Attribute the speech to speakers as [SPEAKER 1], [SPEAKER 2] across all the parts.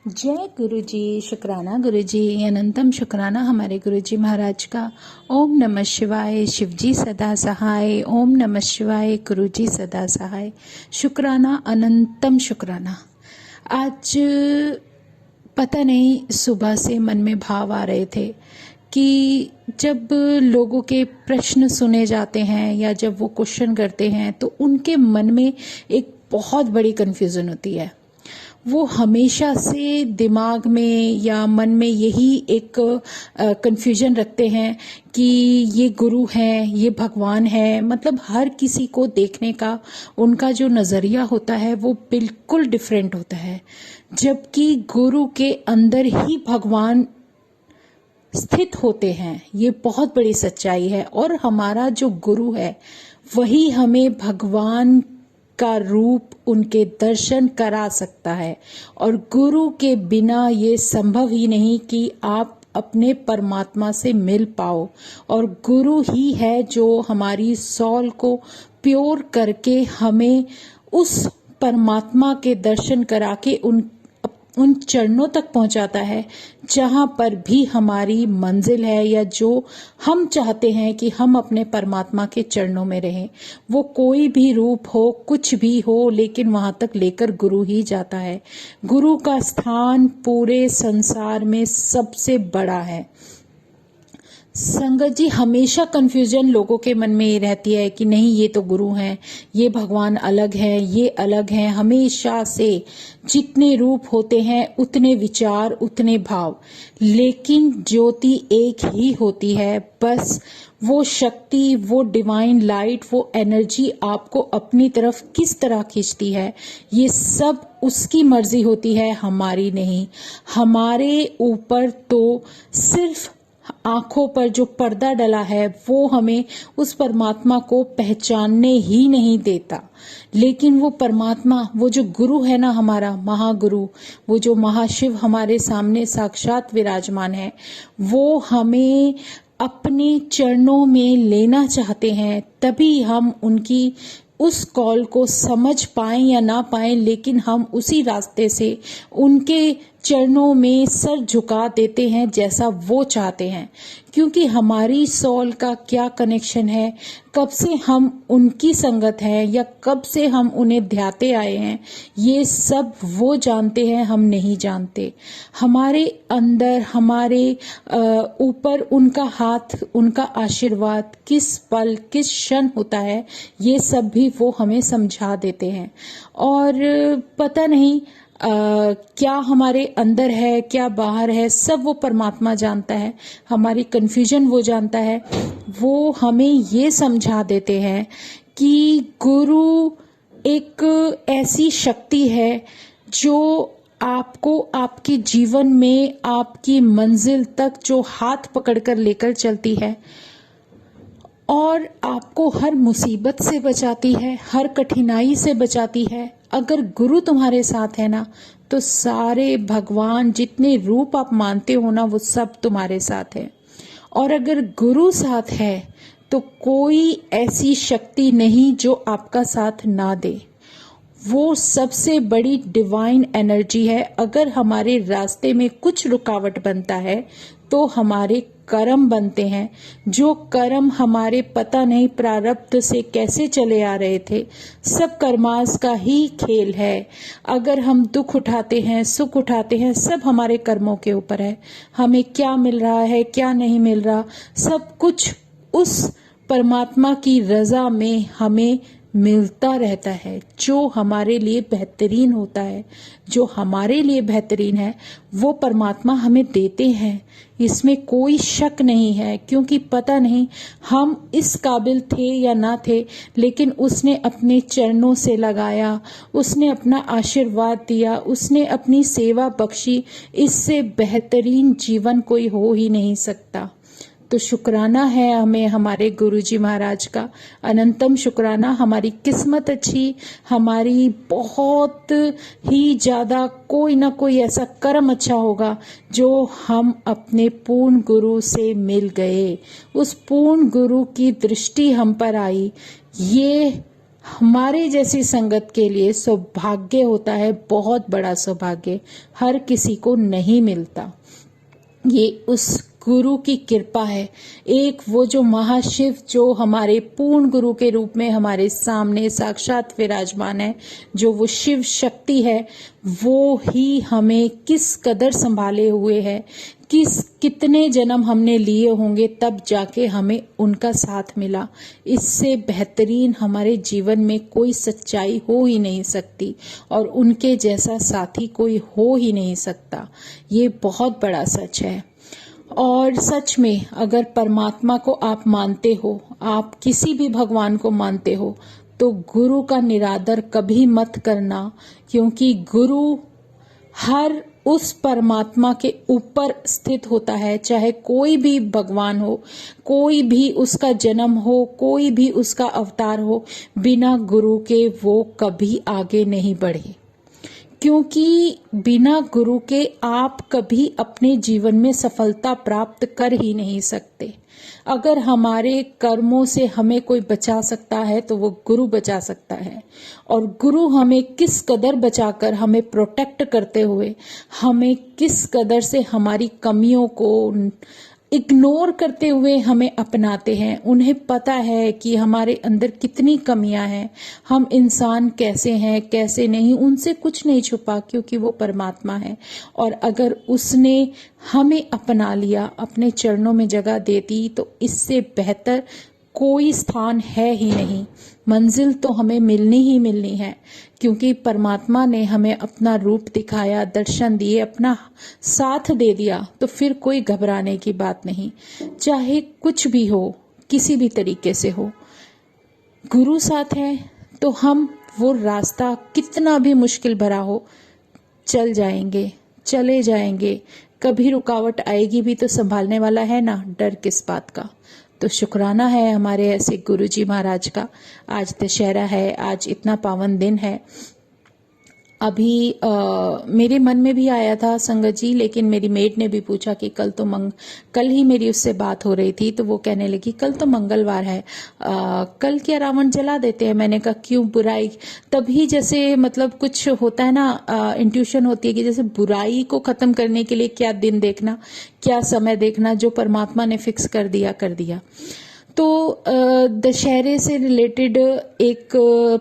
[SPEAKER 1] जय गुरु जी। शुक्राना गुरु जी, अनंतम शुक्राना हमारे गुरु जी महाराज का। ओम नमः शिवाय। शिव जी सदा सहाय। ओम नमः शिवाय। गुरु जी सदा सहाय। शुक्राना, अनंतम शुक्राना। आज पता नहीं सुबह से मन में भाव आ रहे थे कि जब लोगों के प्रश्न सुने जाते हैं या जब वो क्वेश्चन करते हैं तो उनके मन में एक बहुत बड़ी कन्फ्यूज़न होती है। वो हमेशा से दिमाग में या मन में यही एक कन्फ्यूजन रखते हैं कि ये गुरु हैं, ये भगवान है। मतलब हर किसी को देखने का उनका जो नज़रिया होता है वो बिल्कुल डिफरेंट होता है, जबकि गुरु के अंदर ही भगवान स्थित होते हैं। ये बहुत बड़ी सच्चाई है और हमारा जो गुरु है वही हमें भगवान का रूप, उनके दर्शन करा सकता है। और गुरु के बिना ये संभव ही नहीं कि आप अपने परमात्मा से मिल पाओ। और गुरु ही है जो हमारी सॉल को प्योर करके हमें उस परमात्मा के दर्शन करा के उन चरणों तक पहुंचाता है जहां पर भी हमारी मंजिल है या जो हम चाहते हैं कि हम अपने परमात्मा के चरणों में रहें। वो कोई भी रूप हो, कुछ भी हो, लेकिन वहां तक लेकर गुरु ही जाता है। गुरु का स्थान पूरे संसार में सबसे बड़ा है। संगत जी, हमेशा कंफ्यूजन लोगों के मन में ये रहती है कि नहीं, ये तो गुरु हैं, ये भगवान अलग है, ये अलग है। हमेशा से जितने रूप होते हैं उतने विचार, उतने भाव, लेकिन ज्योति एक ही होती है। बस वो शक्ति, वो डिवाइन लाइट, वो एनर्जी आपको अपनी तरफ किस तरह खींचती है, ये सब उसकी मर्जी होती है, हमारी नहीं। हमारे ऊपर तो सिर्फ आंखों पर जो पर्दा डला है वो हमें उस परमात्मा को पहचानने ही नहीं देता। लेकिन वो परमात्मा, वो जो गुरु है ना, हमारा महागुरु, वो जो महाशिव हमारे सामने साक्षात विराजमान है, वो हमें अपने चरणों में लेना चाहते हैं। तभी हम उनकी उस कॉल को समझ पाएं या ना पाएं, लेकिन हम उसी रास्ते से उनके चरणों में सर झुका देते हैं जैसा वो चाहते हैं। क्योंकि हमारी सॉल का क्या कनेक्शन है, कब से हम उनकी संगत है या कब से हम उन्हें ध्याते आए हैं, ये सब वो जानते हैं, हम नहीं जानते। हमारे अंदर, हमारे ऊपर उनका हाथ, उनका आशीर्वाद किस पल, किस क्षण होता है, ये सब भी वो हमें समझा देते हैं। और पता नहीं क्या हमारे अंदर है, क्या बाहर है, सब वो परमात्मा जानता है। हमारी कन्फ्यूजन वो जानता है। वो हमें ये समझा देते हैं कि गुरु एक ऐसी शक्ति है जो आपको आपके जीवन में आपकी मंजिल तक जो हाथ पकड़कर लेकर चलती है और आपको हर मुसीबत से बचाती है, हर कठिनाई से बचाती है। अगर गुरु तुम्हारे साथ है ना, तो सारे भगवान, जितने रूप आप मानते हो ना, वो सब तुम्हारे साथ है। और अगर गुरु साथ है तो कोई ऐसी शक्ति नहीं जो आपका साथ ना दे। वो सबसे बड़ी डिवाइन एनर्जी है। अगर हमारे रास्ते में कुछ रुकावट बनता है तो हमारे कर्म बनते हैं। जो कर्म हमारे पता नहीं प्रारब्ध से कैसे चले आ रहे थे, सब कर्मास का ही खेल है। अगर हम दुख उठाते हैं, सुख उठाते हैं, सब हमारे कर्मों के ऊपर है। हमें क्या मिल रहा है, क्या नहीं मिल रहा, सब कुछ उस परमात्मा की रजा में हमें मिलता रहता है। जो हमारे लिए बेहतरीन होता है, जो हमारे लिए बेहतरीन है, वो परमात्मा हमें देते हैं। इसमें कोई शक नहीं है। क्योंकि पता नहीं हम इस काबिल थे या ना थे, लेकिन उसने अपने चरणों से लगाया, उसने अपना आशीर्वाद दिया, उसने अपनी सेवा बख्शी। इससे बेहतरीन जीवन कोई हो ही नहीं सकता। तो शुक्राना है हमें हमारे गुरुजी महाराज का, अनंतम शुक्राना। हमारी किस्मत अच्छी, हमारी बहुत ही ज़्यादा कोई ना कोई ऐसा कर्म अच्छा होगा जो हम अपने पूर्ण गुरु से मिल गए। उस पूर्ण गुरु की दृष्टि हम पर आई। ये हमारे जैसी संगत के लिए सौभाग्य होता है, बहुत बड़ा सौभाग्य, हर किसी को नहीं मिलता। ये उस गुरु की कृपा है। एक वो जो महाशिव जो हमारे पूर्ण गुरु के रूप में हमारे सामने साक्षात विराजमान है, जो वो शिव शक्ति है, वो ही हमें किस कदर संभाले हुए है, कितने जन्म हमने लिए होंगे तब जाके हमें उनका साथ मिला। इससे बेहतरीन हमारे जीवन में कोई सच्चाई हो ही नहीं सकती और उनके जैसा साथी कोई हो ही नहीं सकता। ये बहुत बड़ा सच है। और सच में अगर परमात्मा को आप मानते हो, आप किसी भी भगवान को मानते हो, तो गुरु का निरादर कभी मत करना, क्योंकि गुरु हर उस परमात्मा के ऊपर स्थित होता है। चाहे कोई भी भगवान हो, कोई भी उसका जन्म हो, कोई भी उसका अवतार हो, बिना गुरु के वो कभी आगे नहीं बढ़े। क्योंकि बिना गुरु के आप कभी अपने जीवन में सफलता प्राप्त कर ही नहीं सकते। अगर हमारे कर्मों से हमें कोई बचा सकता है तो वो गुरु बचा सकता है। और गुरु हमें किस कदर बचाकर, हमें प्रोटेक्ट करते हुए, हमें किस कदर से हमारी कमियों को इग्नोर करते हुए हमें अपनाते हैं। उन्हें पता है कि हमारे अंदर कितनी कमियां हैं, हम इंसान कैसे हैं कैसे नहीं, उनसे कुछ नहीं छुपा, क्योंकि वो परमात्मा है। और अगर उसने हमें अपना लिया, अपने चरणों में जगह दे दी, तो इससे बेहतर कोई स्थान है ही नहीं। मंजिल तो हमें मिलनी ही मिलनी है, क्योंकि परमात्मा ने हमें अपना रूप दिखाया, दर्शन दिए, अपना साथ दे दिया, तो फिर कोई घबराने की बात नहीं। चाहे कुछ भी हो, किसी भी तरीके से हो, गुरु साथ है तो हम वो रास्ता कितना भी मुश्किल भरा हो चल जाएंगे, चले जाएंगे। कभी रुकावट आएगी भी तो संभालने वाला है ना, डर किस बात का। तो शुक्राना है हमारे ऐसे गुरुजी महाराज का। आज दशहरा है, आज इतना पावन दिन है। अभी मेरे मन में भी आया था संगत जी, लेकिन मेरी मेड ने भी पूछा कि कल ही मेरी उससे बात हो रही थी, तो वो कहने लगी कल तो मंगलवार है, कल क्या रावण जला देते हैं। मैंने कहा क्यों, बुराई। तभी जैसे मतलब कुछ होता है ना, इंट्यूशन होती है कि जैसे बुराई को खत्म करने के लिए क्या दिन देखना, क्या समय देखना, जो परमात्मा ने फिक्स कर दिया। तो दशहरे से रिलेटेड एक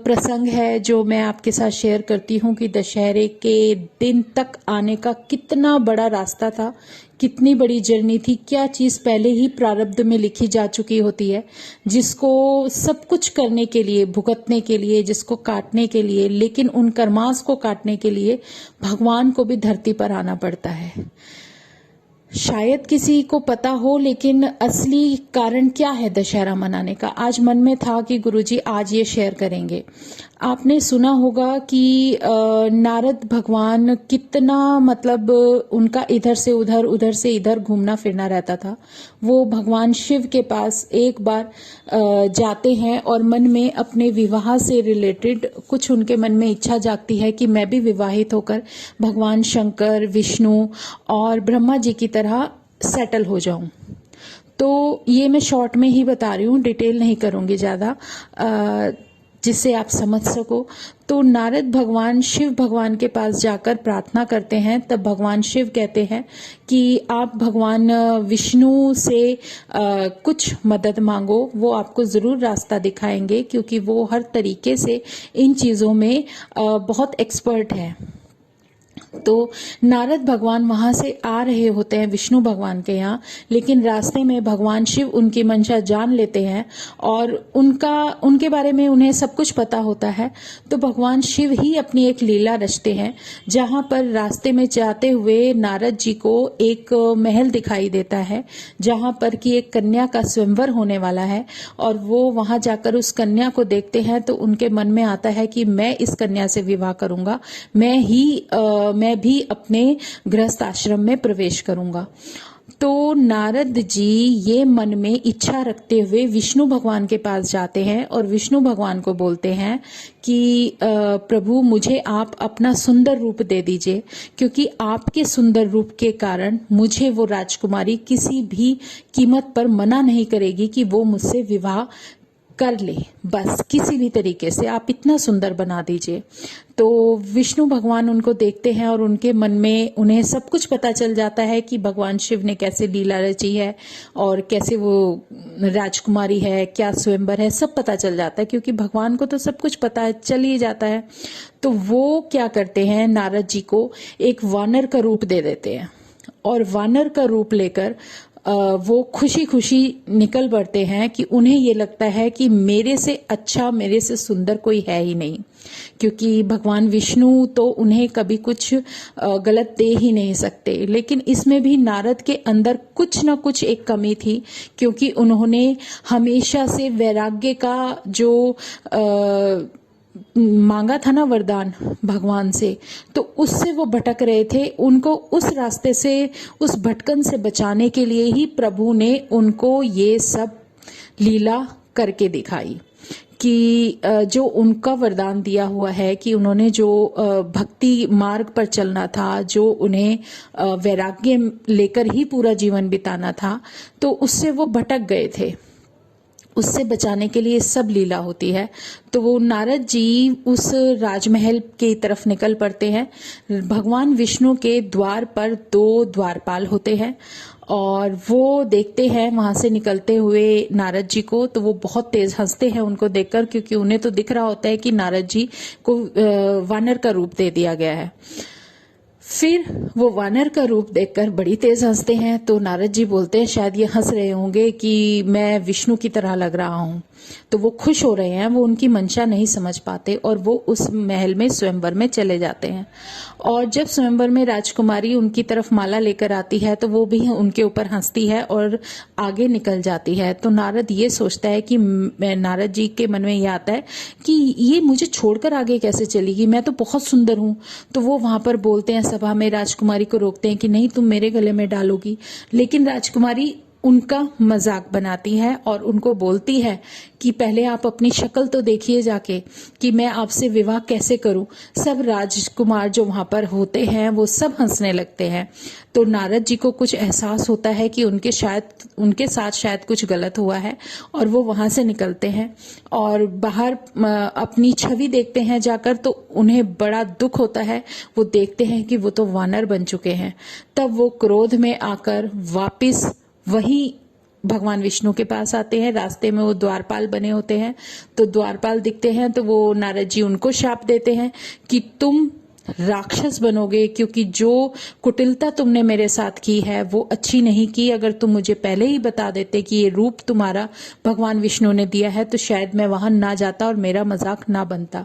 [SPEAKER 1] प्रसंग है जो मैं आपके साथ शेयर करती हूँ कि दशहरे के दिन तक आने का कितना बड़ा रास्ता था, कितनी बड़ी जर्नी थी। क्या चीज़ पहले ही प्रारब्ध में लिखी जा चुकी होती है, जिसको सब कुछ करने के लिए, भुगतने के लिए, जिसको काटने के लिए, लेकिन उन कर्मास को काटने के लिए भगवान को भी धरती पर आना पड़ता है। शायद किसी को पता हो, लेकिन असली कारण क्या है दशहरा मनाने का, आज मन में था कि गुरुजी आज ये शेयर करेंगे। आपने सुना होगा कि नारद भगवान कितना मतलब उनका इधर से उधर, उधर से इधर घूमना फिरना रहता था। वो भगवान शिव के पास एक बार जाते हैं और मन में अपने विवाह से रिलेटेड कुछ उनके मन में इच्छा जागती है कि मैं भी विवाहित होकर भगवान शंकर, विष्णु और ब्रह्मा जी की तरह सेटल हो जाऊं। तो ये मैं शॉर्ट में ही बता रही हूँ, डिटेल नहीं करूंगी ज़्यादा, जिससे आप समझ सको। तो नारद भगवान शिव भगवान के पास जाकर प्रार्थना करते हैं। तब भगवान शिव कहते हैं कि आप भगवान विष्णु से कुछ मदद मांगो, वो आपको ज़रूर रास्ता दिखाएंगे, क्योंकि वो हर तरीके से इन चीज़ों में बहुत एक्सपर्ट है। तो नारद भगवान वहां से आ रहे होते हैं विष्णु भगवान के यहाँ, लेकिन रास्ते में भगवान शिव उनकी मंशा जान लेते हैं और उनके बारे में उन्हें सब कुछ पता होता है। तो भगवान शिव ही अपनी एक लीला रचते हैं, जहां पर रास्ते में जाते हुए नारद जी को एक महल दिखाई देता है, जहां पर कि एक कन्या का स्वयंवर होने वाला है। और वो वहां जाकर उस कन्या को देखते हैं तो उनके मन में आता है कि मैं इस कन्या से विवाह करूंगा, मैं भी अपने गृहस्थ आश्रम में प्रवेश करूंगा। तो नारद जी ये मन में इच्छा रखते हुए विष्णु भगवान के पास जाते हैं और विष्णु भगवान को बोलते हैं कि प्रभु मुझे आप अपना सुंदर रूप दे दीजिए, क्योंकि आपके सुंदर रूप के कारण मुझे वो राजकुमारी किसी भी कीमत पर मना नहीं करेगी कि वो मुझसे विवाह कर ले, बस किसी भी तरीके से आप इतना सुंदर बना दीजिए। तो विष्णु भगवान उनको देखते हैं और उनके मन में उन्हें सब कुछ पता चल जाता है कि भगवान शिव ने कैसे लीला रची है और कैसे वो राजकुमारी है, क्या स्वयंवर है, सब पता चल जाता है, क्योंकि भगवान को तो सब कुछ पता है, चल ही जाता है। तो वो क्या करते हैं, नारद जी को एक वानर का रूप दे देते हैं और वानर का रूप लेकर वो खुशी खुशी निकल पड़ते हैं कि उन्हें ये लगता है कि मेरे से अच्छा, मेरे से सुंदर कोई है ही नहीं, क्योंकि भगवान विष्णु तो उन्हें कभी कुछ गलत दे ही नहीं सकते। लेकिन इसमें भी नारद के अंदर कुछ ना कुछ एक कमी थी, क्योंकि उन्होंने हमेशा से वैराग्य का जो मांगा था ना वरदान भगवान से, तो उससे वो भटक रहे थे। उनको उस रास्ते से, उस भटकन से बचाने के लिए ही प्रभु ने उनको ये सब लीला करके दिखाई कि जो उनका वरदान दिया हुआ है कि उन्होंने जो भक्ति मार्ग पर चलना था, जो उन्हें वैराग्य लेकर ही पूरा जीवन बिताना था, तो उससे वो भटक गए थे। उससे बचाने के लिए सब लीला होती है। तो वो नारद जी उस राजमहल की तरफ निकल पड़ते हैं। भगवान विष्णु के द्वार पर 2 द्वारपाल होते हैं और वो देखते हैं वहां से निकलते हुए नारद जी को, तो वो बहुत तेज हंसते हैं उनको देखकर, क्योंकि उन्हें तो दिख रहा होता है कि नारद जी को वानर का रूप दे दिया गया है। फिर वो वानर का रूप देखकर बड़ी तेज हंसते हैं। तो नारद जी बोलते हैं, शायद ये हंस रहे होंगे कि मैं विष्णु की तरह लग रहा हूं। तो वो खुश हो रहे हैं, वो उनकी मंशा नहीं समझ पाते और वो उस महल में स्वयंवर में चले जाते हैं। और जब स्वयंवर में राजकुमारी उनकी तरफ माला लेकर आती है तो वो भी उनके ऊपर हंसती है और आगे निकल जाती है। तो नारद ये सोचता है कि नारद जी के मन में ये आता है कि ये मुझे छोड़कर आगे कैसे चलेगी, मैं तो बहुत सुंदर हूं। तो वो वहां पर बोलते हैं, सभा में राजकुमारी को रोकते हैं कि नहीं, तुम मेरे गले में डालोगी। लेकिन राजकुमारी उनका मजाक बनाती है और उनको बोलती है कि पहले आप अपनी शक्ल तो देखिए जाके कि मैं आपसे विवाह कैसे करूं। सब राजकुमार जो वहां पर होते हैं वो सब हंसने लगते हैं। तो नारद जी को कुछ एहसास होता है कि उनके साथ शायद कुछ गलत हुआ है और वो वहां से निकलते हैं और बाहर अपनी छवि देखते हैं जाकर। तो उन्हें बड़ा दुख होता है, वो देखते हैं कि वो तो वानर बन चुके हैं। तब वो क्रोध में आकर वापिस वही भगवान विष्णु के पास आते हैं। रास्ते में वो द्वारपाल बने होते हैं, तो द्वारपाल दिखते हैं तो वो नारद जी उनको शाप देते हैं कि तुम राक्षस बनोगे, क्योंकि जो कुटिलता तुमने मेरे साथ की है वो अच्छी नहीं की। अगर तुम मुझे पहले ही बता देते कि ये रूप तुम्हारा भगवान विष्णु ने दिया है तो शायद मैं वहां ना जाता और मेरा मजाक ना बनता।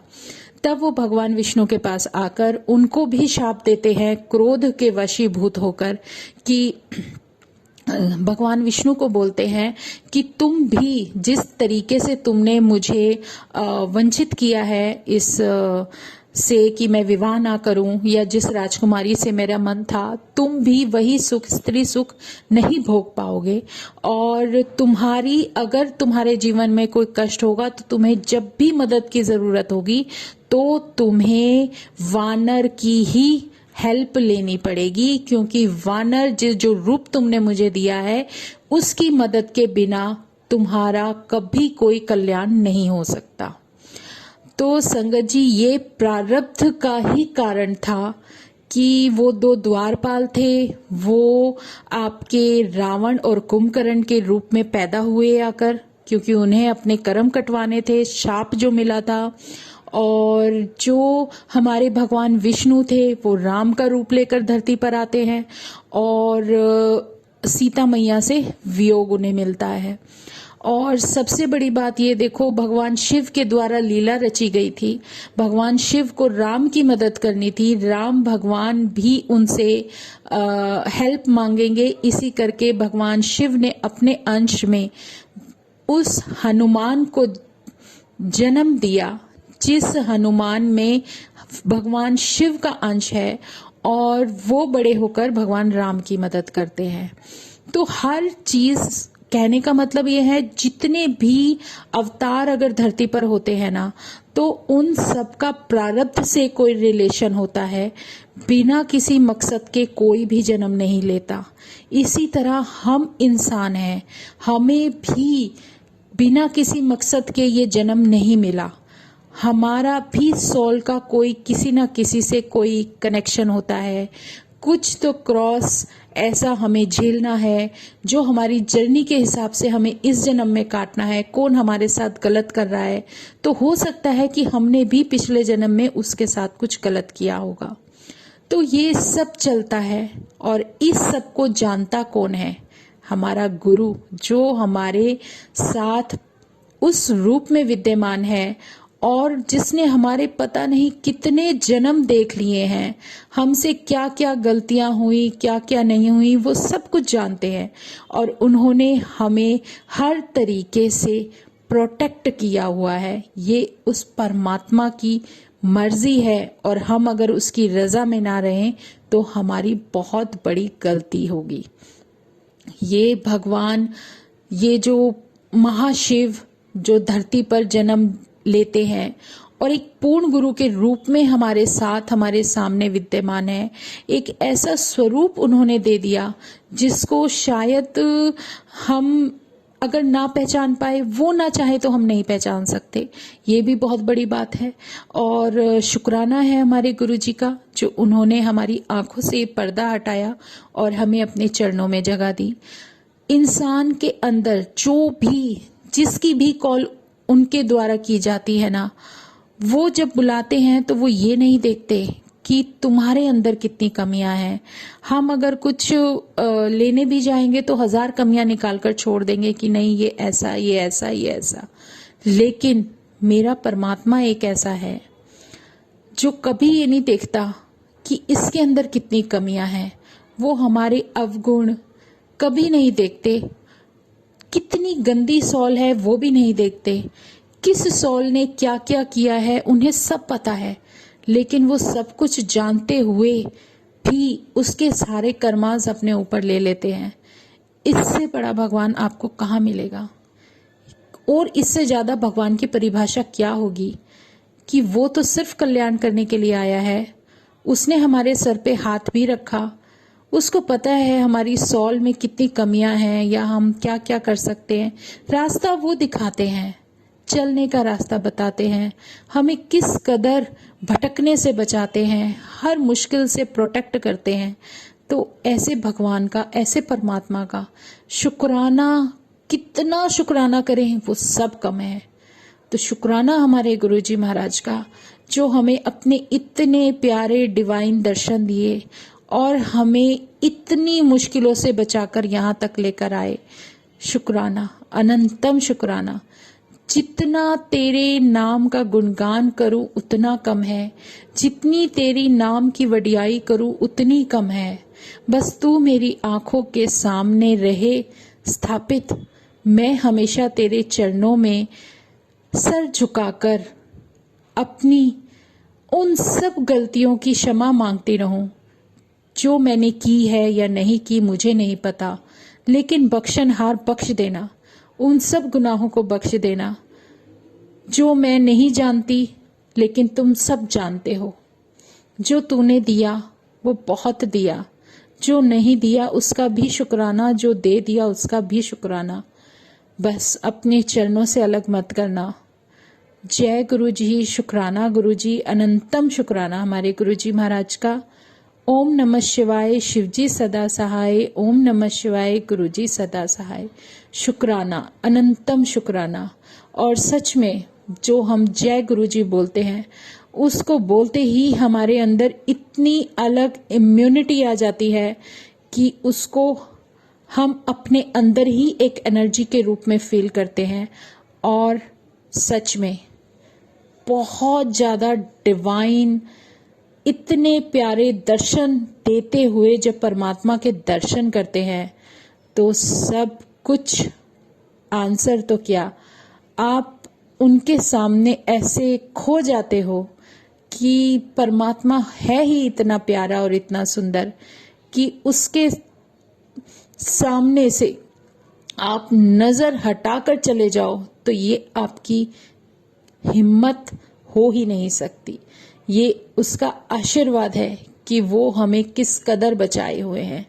[SPEAKER 1] तब वो भगवान विष्णु के पास आकर उनको भी शाप देते हैं, क्रोध के वशीभूत होकर, कि भगवान विष्णु को बोलते हैं कि तुम भी जिस तरीके से तुमने मुझे वंचित किया है इस से कि मैं विवाह ना करूं, या जिस राजकुमारी से मेरा मन था, तुम भी वही सुख, स्त्री सुख नहीं भोग पाओगे। और अगर तुम्हारे जीवन में कोई कष्ट होगा तो तुम्हें जब भी मदद की जरूरत होगी तो तुम्हें वानर की ही हेल्प लेनी पड़ेगी, क्योंकि वानर जो रूप तुमने मुझे दिया है उसकी मदद के बिना तुम्हारा कभी कोई कल्याण नहीं हो सकता। तो संगत जी, ये प्रारब्ध का ही कारण था कि वो 2 द्वारपाल थे, वो आपके रावण और कुंभकर्ण के रूप में पैदा हुए आकर, क्योंकि उन्हें अपने कर्म कटवाने थे, शाप जो मिला था। और जो हमारे भगवान विष्णु थे वो राम का रूप लेकर धरती पर आते हैं और सीता मैया से वियोग उन्हें मिलता है। और सबसे बड़ी बात ये देखो, भगवान शिव के द्वारा लीला रची गई थी। भगवान शिव को राम की मदद करनी थी, राम भगवान भी उनसे हेल्प मांगेंगे। इसी करके भगवान शिव ने अपने अंश में उस हनुमान को जन्म दिया, जिस हनुमान में भगवान शिव का अंश है, और वो बड़े होकर भगवान राम की मदद करते हैं। तो हर चीज, कहने का मतलब ये है, जितने भी अवतार अगर धरती पर होते हैं ना, तो उन सब का प्रारब्ध से कोई रिलेशन होता है। बिना किसी मकसद के कोई भी जन्म नहीं लेता। इसी तरह हम इंसान हैं, हमें भी बिना किसी मकसद के ये जन्म नहीं मिला। हमारा भी सोल का कोई किसी ना किसी से कोई कनेक्शन होता है। कुछ तो क्रॉस ऐसा हमें झेलना है जो हमारी जर्नी के हिसाब से हमें इस जन्म में काटना है। कौन हमारे साथ गलत कर रहा है, तो हो सकता है कि हमने भी पिछले जन्म में उसके साथ कुछ गलत किया होगा। तो ये सब चलता है और इस सब को जानता कौन है? हमारा गुरु, जो हमारे साथ उस रूप में विद्यमान है और जिसने हमारे पता नहीं कितने जन्म देख लिए हैं, हमसे क्या क्या गलतियां हुई, क्या क्या नहीं हुई, वो सब कुछ जानते हैं और उन्होंने हमें हर तरीके से प्रोटेक्ट किया हुआ है। ये उस परमात्मा की मर्जी है और हम अगर उसकी रजा में ना रहें तो हमारी बहुत बड़ी गलती होगी। ये भगवान, ये जो महाशिव जो धरती पर जन्म लेते हैं और एक पूर्ण गुरु के रूप में हमारे साथ हमारे सामने विद्यमान है, एक ऐसा स्वरूप उन्होंने दे दिया जिसको शायद हम अगर ना पहचान पाए, वो ना चाहे तो हम नहीं पहचान सकते। ये भी बहुत बड़ी बात है और शुक्राना है हमारे गुरुजी का, जो उन्होंने हमारी आंखों से पर्दा हटाया और हमें अपने चरणों में जगह दी। इंसान के अंदर जो भी जिसकी भी कॉल उनके द्वारा की जाती है ना, वो जब बुलाते हैं तो वो ये नहीं देखते कि तुम्हारे अंदर कितनी कमियां हैं। हम अगर कुछ लेने भी जाएंगे तो 1000 कमियां निकाल कर छोड़ देंगे कि नहीं ये ऐसा, ये ऐसा, ये ऐसा। लेकिन मेरा परमात्मा एक ऐसा है जो कभी ये नहीं देखता कि इसके अंदर कितनी कमियां हैं। वो हमारे अवगुण कभी नहीं देखते, कितनी गंदी सॉल है वो भी नहीं देखते, किस सॉल ने क्या क्या किया है उन्हें सब पता है। लेकिन वो सब कुछ जानते हुए भी उसके सारे कर्मास अपने ऊपर ले लेते हैं। इससे बड़ा भगवान आपको कहाँ मिलेगा? और इससे ज्यादा भगवान की परिभाषा क्या होगी कि वो तो सिर्फ कल्याण करने के लिए आया है। उसने हमारे सर पे हाथ भी रखा, उसको पता है हमारी सॉल में कितनी कमियां हैं या हम क्या क्या कर सकते हैं। रास्ता वो दिखाते हैं, चलने का रास्ता बताते हैं, हमें किस कदर भटकने से बचाते हैं, हर मुश्किल से प्रोटेक्ट करते हैं। तो ऐसे भगवान का, ऐसे परमात्मा का शुक्राना, कितना शुक्राना करें वो सब कम है। तो शुक्राना हमारे गुरुजी महाराज का, जो हमें अपने इतने प्यारे डिवाइन दर्शन दिए और हमें इतनी मुश्किलों से बचाकर यहाँ तक लेकर आए। शुक्राना, अनंतम शुक्राना। जितना तेरे नाम का गुणगान करूं उतना कम है, जितनी तेरी नाम की वडियाई करूं उतनी कम है। बस तू मेरी आंखों के सामने रहे स्थापित, मैं हमेशा तेरे चरणों में सर झुकाकर अपनी उन सब गलतियों की क्षमा मांगती रहूं जो मैंने की है या नहीं की, मुझे नहीं पता। लेकिन बख्शनहार बख्श देना, उन सब गुनाहों को बख्श देना जो मैं नहीं जानती लेकिन तुम सब जानते हो। जो तूने दिया वो बहुत दिया, जो नहीं दिया उसका भी शुक्राना, जो दे दिया उसका भी शुक्राना। बस अपने चरणों से अलग मत करना। जय गुरु जी, शुक्राना गुरु जी, अनंतम शुक्राना हमारे गुरु जी महाराज का। ओम नमः शिवाय, शिवजी सदा सहाय। ओम नमः शिवाय, गुरु जी सदा सहाय। शुक्राना, अनंतम शुक्राना। और सच में जो हम जय गुरु जी बोलते हैं, उसको बोलते ही हमारे अंदर इतनी अलग इम्यूनिटी आ जाती है कि उसको हम अपने अंदर ही एक एनर्जी के रूप में फील करते हैं। और सच में बहुत ज्यादा डिवाइन, इतने प्यारे दर्शन देते हुए जब परमात्मा के दर्शन करते हैं तो सब कुछ आंसर तो क्या, आप उनके सामने ऐसे खो जाते हो कि परमात्मा है ही इतना प्यारा और इतना सुंदर कि उसके सामने से आप नजर हटाकर चले जाओ तो ये आपकी हिम्मत हो ही नहीं सकती। ये उसका आशीर्वाद है कि वो हमें किस कदर बचाए हुए हैं।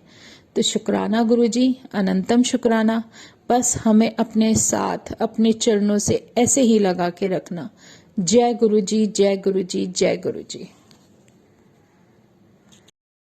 [SPEAKER 1] तो शुक्राना गुरुजी, अनंतम शुक्राना। बस हमें अपने साथ अपने चरणों से ऐसे ही लगा के रखना। जय गुरु जी, जय गुरु जी, जय गुरु जी।